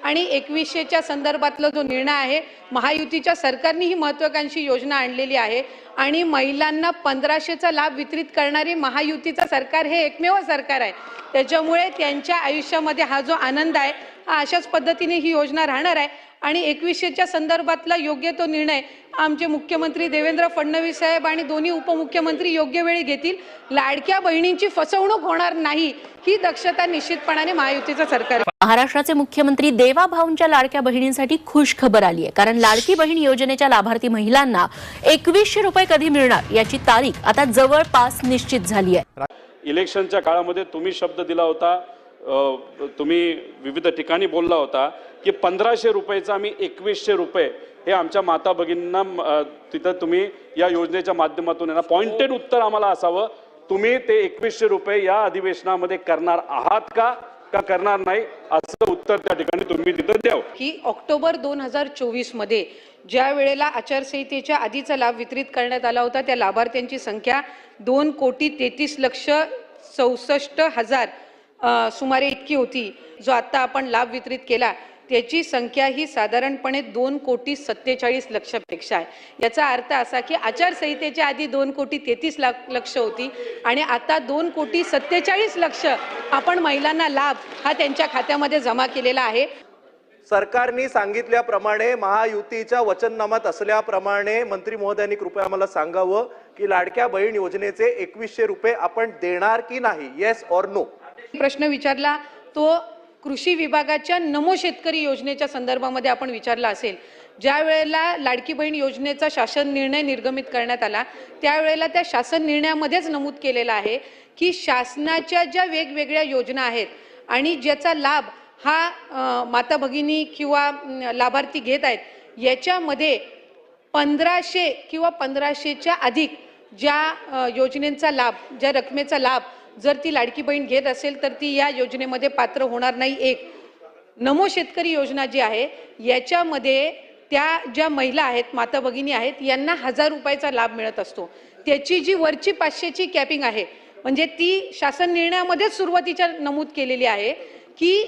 आणि 2100च्या संदर्भातला जो निर्णय आहे, महायुतीच्या सरकारने ही महत्त्वाकांक्षी योजना आणलेली आहे आणि महिलांना 1500चा लाभ वितरित करणारी महायुतीचं सरकार हे एकमेव सरकार आहे। त्याच्यामुळे त्यांच्या आयुष्यामध्ये हा जो आनंद आहे हा अशाच पद्धतीने ही योजना राहणार आहे आणि 2100च्या संदर्भातला योग्य तो निर्णय आमचे मुख्यमंत्री देवेंद्र फडणवीस साहेब आणि दोन्ही उपमुख्यमंत्री योग्य वेळी घेतील। लाडक्या बहिणींची फसवणूक होणार नाही ही दक्षता निश्चितपणाने महायुतीचं सरकार। महाराष्ट्राचे मुख्यमंत्री देवाभाऊंच्या लाडक्या बहिणींसाठी खुश खबर आली आहे, कारण लाडकी बहीण योजनेच्या लाभार्थी महिलांना 2100 रुपये कधी मिळणार याची तारीख आता जवळपास निश्चित झाली आहे। इलेक्शनच्या काळामध्ये तुम्ही शब्द दिला होता, तुम्ही विविध ठिकाणी बोलला होता की 1500 रुपयाचा आम्ही 2100 रुपये हे आमच्या माता भगिनींना तिथं तुम्ही या योजनेच्या माध्यमातून ना पॉइंटेड उत्तर आम्हाला असावं, तुम्ही ते 2100 रुपये या अधिवेशनामध्ये करणार आहात का करणार नाही असं उत्तर त्या ठिकाणी तुम्ही तिथं द्यावं। की ऑक्टोबर 2024 मध्ये ज्या वेळेला आचारसंहितेच्या आधीचा लाभ वितरित करण्यात आला होता त्या लाभार्थ्यांची संख्या 2,33,64,000 सुमारे इतकी होती। जो आता आपण लाभ वितरित केला त्याची संख्या ही साधारणपणे 2,47,00,000 पेक्षा आहे। याचा अर्थ असा की आचारसंहितेच्या आधी 2,33,00,000 होती आणि आता 2,47,00,000 आपण महिलांना लाभ हा त्यांच्या खात्यामध्ये जमा केलेला आहे। सरकारने सांगितल्याप्रमाणे महायुतीच्या वचननाम्यात असल्याप्रमाणे मंत्री महोदयांनी कृपया आम्हाला सांगावं की लाडक्या बहीण योजनेचे 2100 रुपये आपण देणार की नाही, येस ऑर नो। प्रश्न विचारला तो कृषी विभागाच्या नमो शेतकरी योजनेच्या संदर्भामध्ये आपण विचारला असेल। ज्या वेळेला लाडकी बहीण योजनेचा शासन निर्णय निर्गमित करण्यात आला त्यावेळेला त्या शासन निर्णयामध्येच नमूद केलेलं आहे की शासनाच्या ज्या वेगवेगळ्या योजना आहेत आणि ज्याचा लाभ हा माता भगिनी किंवा लाभार्थी घेत आहेत याच्यामध्ये 1500 किंवा 1500च्या अधिक ज्या योजनेचा लाभ, ज्या रकमेचा लाभ जर ती लाडकी बहीण घेत असेल तर ती या योजनेमध्ये पात्र होणार नाही। एक नमो शेतकरी योजना जी आहे याच्यामध्ये त्या ज्या महिला आहेत, माता भगिनी आहेत, यांना 1000 रुपयाचा लाभ मिळत असतो। त्याची जी वरची 500ची कॅपिंग आहे म्हणजे ती शासन निर्णयामध्येच सुरुवातीच्या नमूद केलेली आहे की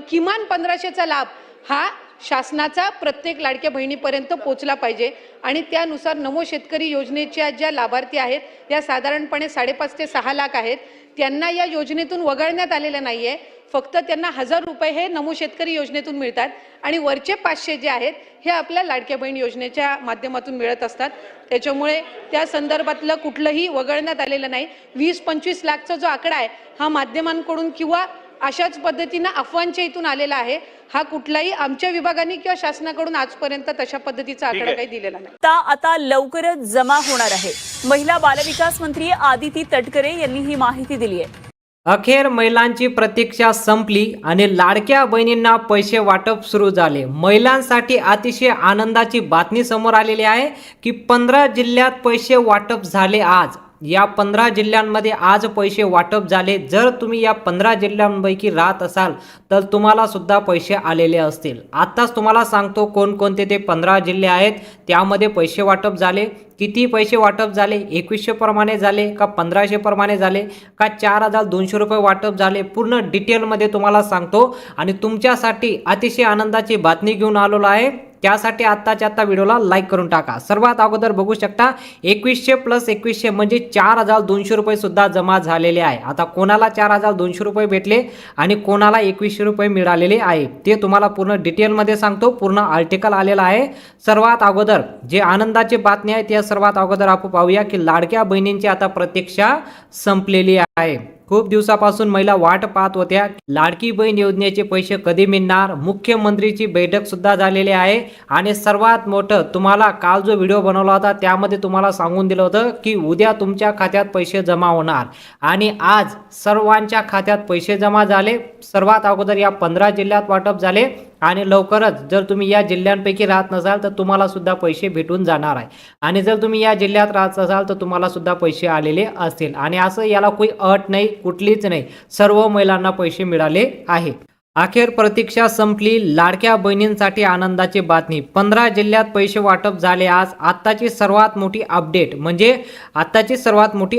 किमान 1500चा लाभ हा शासनाचा प्रत्येक लाडक्या बहिणीपर्यंत पोहोचला पाहिजे आणि त्यानुसार नमो शेतकरी योजनेच्या ज्या लाभार्थी आहेत त्या साधारणपणे 5.5 ते 6 लाख आहेत। त्यांना या योजनेतून वगळण्यात आलेलं नाहीये, फक्त त्यांना 1000 रुपये हे नमो शेतकरी योजनेतून मिळतात आणि वरचे 500 जे आहेत हे आपल्या लाडक्या बहीण योजनेच्या माध्यमातून मिळत असतात। त्याच्यामुळे त्या संदर्भातलं कुठलंही वगळण्यात आलेलं नाही। 20-25 लाखचा जो आकडा आहे हा माध्यमांकडून किंवा अशाच पद्धतीने अफवांच्या इथून आलेला आहे। हा कुठलाही आमच्या विभागाने किंवा शासनाकडून आजपर्यंत तशा पद्धतीचा आकडा काही दिलेला नाही। आता लवकरच जमा होणार आहे। महिला बालविकास मंत्री आदिती तटकरे यांनी ही माहिती दिली आहे। अखेर महिलांची प्रतीक्षा संपली आणि लाडक्या बहिणींना पैसे वाटप सुरू झाले। महिलांसाठी अतिशय आनंदाची बातमी समोर आलेली आहे की 15 जिल्ह्यात पैसे वाटप झाले। आज या 15 जिल्ह्यांमध्ये आज पैसे वाटप झाले। जर तुम्ही या 15 जिल्ह्यांपैकी राहत असाल तर तुम्हाला सुद्धा पैसे आलेले असतील। आताच तुम्हाला सांगतो कोणकोणते ते 15 जिल्हे आहेत, त्यामध्ये पैसे वाटप झाले। किती पैसे वाटप झाले, 2100 प्रमाणे झाले का 1500 प्रमाणे झाले का 4200 रुपये वाटप झाले, पूर्ण डिटेलमध्ये तुम्हाला सांगतो आणि तुमच्यासाठी अतिशय आनंदाची बातमी घेऊन आलेलो आहे। त्यासाठी आत्ताच्या आत्ता व्हिडिओला लाईक करून टाका। सर्वात अगोदर बघू शकता 2100 + 2100 म्हणजे 4200 रुपये सुद्धा जमा झालेले आहे। आता कोणाला 4200 रुपये भेटले आणि कोणाला 2100 रुपये मिळालेले आहे ते तुम्हाला पूर्ण डिटेलमध्ये सांगतो। पूर्ण आर्टिकल आलेला आहे। सर्वात अगोदर जे आनंदाची बातमी आहे त्या सर्वात अगोदर आपण पाहूया की लाडक्या बहिणींची आता प्रतीक्षा संपलेली आहे। खूप दिवसापासून महिला वाट पाहत होत्या लाडकी बहीण योजनेचे पैसे कधी मिळणार। मुख्यमंत्रीची बैठक सुद्धा झालेली आहे आणि सर्वात मोठं तुम्हाला काल जो व्हिडिओ बनवला होता त्यामध्ये तुम्हाला सांगून दिलं होतं की उद्या तुमच्या खात्यात पैसे जमा होणार आणि आज सर्वांच्या खात्यात पैसे जमा झाले। सर्वात अगोदर या 15 जिल्ह्यात वाटप झाले आणि लवकरच जर तुम्ही या जिल्ह्यांपैकी राहत नसाल तर तुम्हाला सुद्धा पैसे भेटून जाणार आहे आणि जर तुम्ही या जिल्ह्यात राहत असाल तर तुम्हाला सुद्धा पैसे आलेले असतील आणि असं याला काही अट नाही, कुठलीच नाही, सर्व महिलांना पैसे मिळाले आहेत। अखेर प्रतीक्षा संपली. लाडक्या बहिणींसाठी आनंदाची बातमी. 15 जिल्ह्यात पैसे वाटप झाले आज. आत्ताची सर्वात मोठी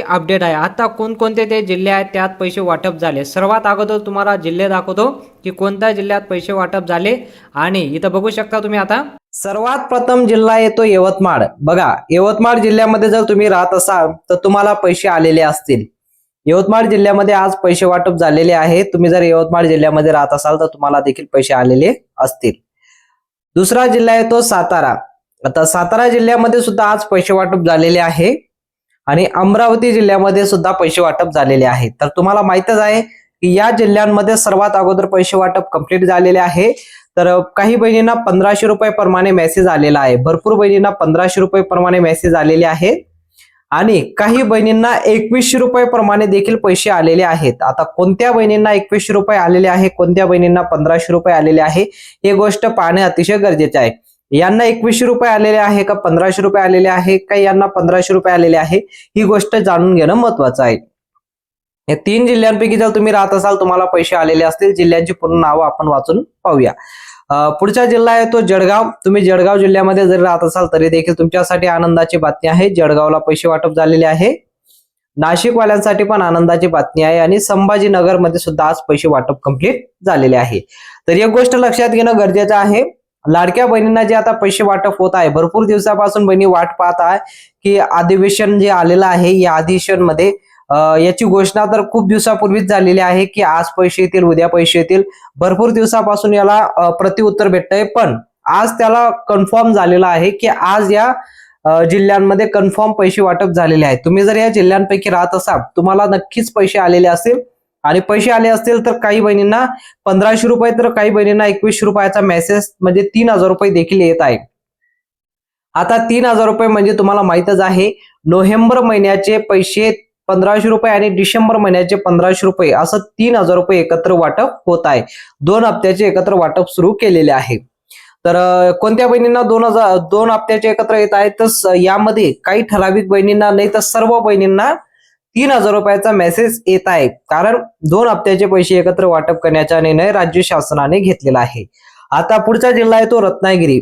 अपडेट आहे. आता कोणकोणते ते जिल्हे आहेत त्यात पैसे वाटप झाले. सर्वात अगोदर तुम्हाला जिल्हे दाखवतो की कोणत्या जिल्ह्यात पैसे वाटप झाले. आणि इथं बघू शकता तुम्ही आता सर्वात प्रथम जिल्हा येतो यवतमाळ. बघा, यवतमाळ जिल्ह्यामध्ये जर तुम्ही राहत असाल तर तुम्हाला पैसे आलेले असतील. यवतमाळ जिल्ह्यामध्ये आज पैसे वाटप झालेले आहे. तुम्ही जर यवतमाळ जिल्ह्यामध्ये राहत असाल तर तुम्हाला देखील पैसे आलेले असतील. दुसरा जिल्हा आहे तो सातारा. आता सातारा जिल्ह्यामध्ये सुद्धा आज पैसे वाटप झालेले आहे आणि अमरावती जिल्ह्यामध्ये सुद्धा पैसे वाटप झालेले आहे. तर तुम्हाला माहितच आहे की या जिल्ह्यांमध्ये सर्वात अगोदर पैसे वाटप कंप्लीट झालेले आहे. तर काही बहिणींना 1500 रुपये प्रमाणे मेसेज आलेला आहे. भरपूर बहिणींना 1500 रुपये प्रमाणे मेसेज आलेले आहे आणि काही बहिणींना 2100 रुपये प्रमाणे देखील पैसे आलेले आहेत. आता कोणत्या बहिणींना 2100 रुपये आलेले आहे, कोणत्या बहिणींना 1500 रुपये आलेले आहे, हे गोष्ट पाहणे अतिशय गरजेचे आहे. यांना 2100 रुपये आलेले आहे का 1500 रुपये आलेले आहे का यांना 1500 रुपये आलेले आहे, ही गोष्ट जाणून घेणं महत्वाचं आहे. या 3 जिल्ह्यांपैकी जर तुम्ही राहत असाल तुम्हाला पैसे आलेले असतील. जिल्ह्यांची पूर्ण नावं आपण वाचून पाहूया. पुढचा जिल्हा आहे तो जळगाव. तुम्ही जळगाव जिल्ह्यामध्ये जरी राहत असाल तरी देखील तुमच्यासाठी आनंदाची बातमी आहे. जळगावला पैसे वाटप झालेले आहे. नाशिकवाल्यांसाठी पण आनंदाची बातमी आहे आणि संभाजीनगर मध्ये सुद्धा आज पैसे वाटप कंप्लीट झालेले आहे. तर एक गोष्ट लक्षात घेणं गरजेचं आहे. लाडक्या बहिणींना जे आता पैसे वाटप होत आहे, भरपूर दिवसापासून बहिणी वाट पाहत आहे की अधिवेशन जे आलेलं आहे या अधिवेशनमध्ये याची घोषणा तर खूप दिवसापूर्वीच झालेली आहे की आज पैसे येतील, उद्या पैसे येतील. भरपूर दिवसापासून याला प्रतिउत्तर भेटतंय, पण आज त्याला कन्फर्म झालेलं आहे की आज या जिल्ह्यांमध्ये कन्फर्म पैसे वाटप झालेले आहेत. तुम्ही जर या जिल्ह्यांपैकी राहत असाल तुम्हाला नक्कीच पैसे आलेले असतील आणि पैसे आले असतील तर काही बहिणींना 1500 रुपये तर काही बहिणींना 2100 रुपयाचा मेसेज म्हणजे 3000 रुपये देखील येत आहे. आता 3000 रुपये म्हणजे तुम्हाला माहितच आहे नोव्हेंबर महिन्याचे पैसे 1500 रुपये आणि डिसेंबर महिन्याचे 1500 रुपये असं 3000 रुपये एकत्र वाटप होत आहे. 2 हप्त्याचे एकत्र वाटप सुरू केलेले आहे. तर कोणत्या बहिणींना 2 हप्त्याचे एकत्र येत आहेत तर यामध्ये काही ठराविक बहिणींना नाही तर सर्व बहिणींना 3000 रुपयाचा मेसेज येत आहे. कारण 2 हप्त्याचे पैसे एकत्र वाटप करण्याचा निर्णय राज्य शासनाने घेतलेला आहे. आता पुढचा जिल्हा आहे तो रत्नागिरी.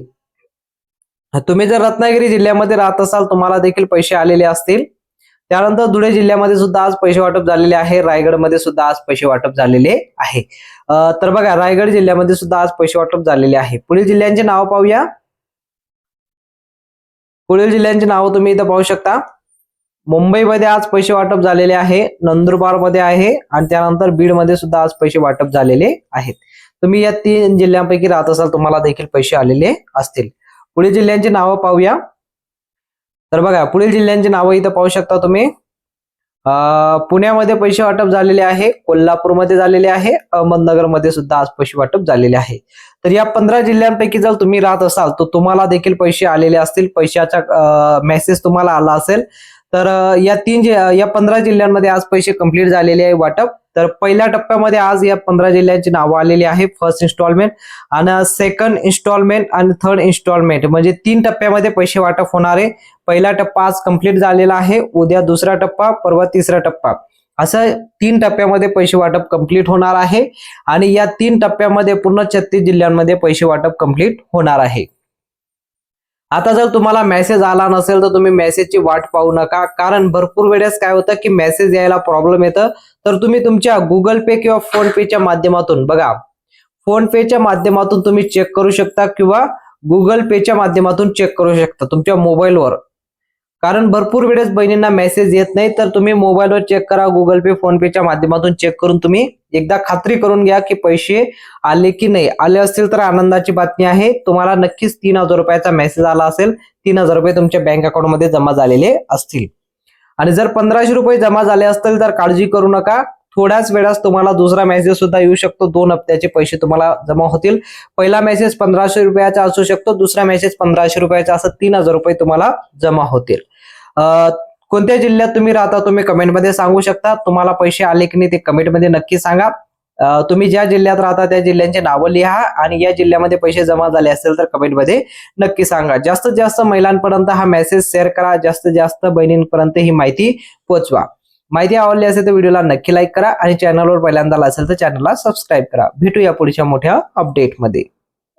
तुम्ही जर रत्नागिरी जिल्ह्यामध्ये राहत असाल तुम्हाला देखील पैसे आलेले असतील. त्यानंतर धुळे जिल्ह्यामध्ये सुद्धा आज पैसे वाटप झालेले आहे. रायगडमध्ये सुद्धा आज पैसे वाटप झालेले आहे. तर बघा, रायगड जिल्ह्यामध्ये सुद्धा आज पैसे वाटप झालेले आहे. पुढील जिल्ह्यांची नावं पाहूया. पुढील जिल्ह्यांची नावं तुम्ही इथं पाहू शकता. मुंबईमध्ये आज पैसे वाटप झालेले आहे. नंदुरबार मध्ये आहे आणि त्यानंतर बीड मध्ये सुद्धा आज पैसे वाटप झालेले आहेत. तुम्ही या 3 जिल्ह्यांपैकी राहत असाल तुम्हाला देखील पैसे आलेले असतील. पुढील जिल्ह्यांची नावं पाहूया. तर बघा, पुढील जिल्ह्यांची नावं इथं पाहू शकता तुम्ही. पुण्यामध्ये पैसे वाटप झालेले आहे. कोल्हापूरमध्ये झालेले आहे. अहमदनगरमध्ये सुद्धा आज पैसे वाटप झालेले आहे. तर या 15 जिल्ह्यांपैकी जर तुम्ही राहत असाल तर तुम्हाला देखील पैसे आलेले असतील. पैशाचा मेसेज तुम्हाला आला असेल. तर या 15 जिल्ह्यांमध्ये आज पैसे कंप्लीट झालेले आहे वाटप. तर पहिल्या टप्प्यामध्ये आज या 15 जिल्ह्यांची नावं आलेली आहे. फर्स्ट इन्स्टॉलमेंट आणि सेकंड इन्स्टॉलमेंट आणि थर्ड इन्स्टॉलमेंट म्हणजे 3 टप्प्यामध्ये पैसे वाटप होणार आहे. पहिला टप्पा आज कंप्लीट झालेला आहे. उद्या दुसरा टप्पा, परवा तिसरा टप्पा, असं 3 टप्प्यामध्ये पैसे वाटप कंप्लीट होणार आहे. आणि या 3 टप्प्यामध्ये पूर्ण 36 जिल्ह्यांमध्ये पैसे वाटप कंप्लीट होणार आहे. आता जर तुम्हाला मेसेज आला नसेल तर तुम्ही मेसेजची वाट पाहू नका. कारण भरपूर वेळेस काय होतं की मेसेज यायला प्रॉब्लेम येतं. तर तुम्ही तुमच्या गुगल पे किंवा फोन पेच्या माध्यमातून, बघा, फोन पेच्या माध्यमातून तुम्ही चेक करू शकता किंवा गुगल पेच्या माध्यमातून चेक करू शकता तुमच्या मोबाईलवर. कारण भरपूर वेळेस बहिणींना मेसेज येत नाही. तर तुम्ही मोबाईलवर चेक करा, गुगल पे, फोन पेच्या माध्यमातून चेक करून तुम्ही एकदा खात्री करून घ्या की पैसे आले की नाही. आले असतील तर आनंदाची बातमी आहे. तुम्हाला नक्कीच 3000 रुपयाचा मेसेज आला असेल. 3000 रुपये तुमच्या बँक अकाउंटमध्ये जमा झालेले असतील. आणि जर 1500 रुपये जमा झाले असतील तर काळजी करू नका. थोड्याच वेळात तुम्हाला दुसरा मेसेज सुद्धा येऊ शकतो. 2 हप्त्याचे पैसे तुम्हाला जमा होतील. पहिला मेसेज 1500 रुपयाचा असू शकतो, दुसरा मेसेज 1500 रुपयाचा, असं 3000 रुपये तुम्हाला जमा होतील. कोणत्या जिल्ह्यात तुम्ही राहता तुम्ही कमेंटमध्ये सांगू शकता. तुम्हाला पैसे आले की नाही ते कमेंटमध्ये नक्की सांगा. तुम्ही ज्या जिल्ह्यात राहता त्या जिल्ह्यांची नावं लिहा आणि या जिल्ह्यामध्ये पैसे जमा झाले असेल तर कमेंटमध्ये नक्की सांगा. जास्तीत जास्त महिलांपर्यंत हा मेसेज शेअर करा. जास्तीत जास्त बहिणींपर्यंत ही माहिती पोहोचवा. माहिती आवडली असेल तर व्हिडिओला नक्की लाईक करा आणि चॅनलवर पहिल्यांदा असेल तर चॅनलला सबस्क्राईब करा. भेटूया पुढच्या मोठ्या अपडेटमध्ये.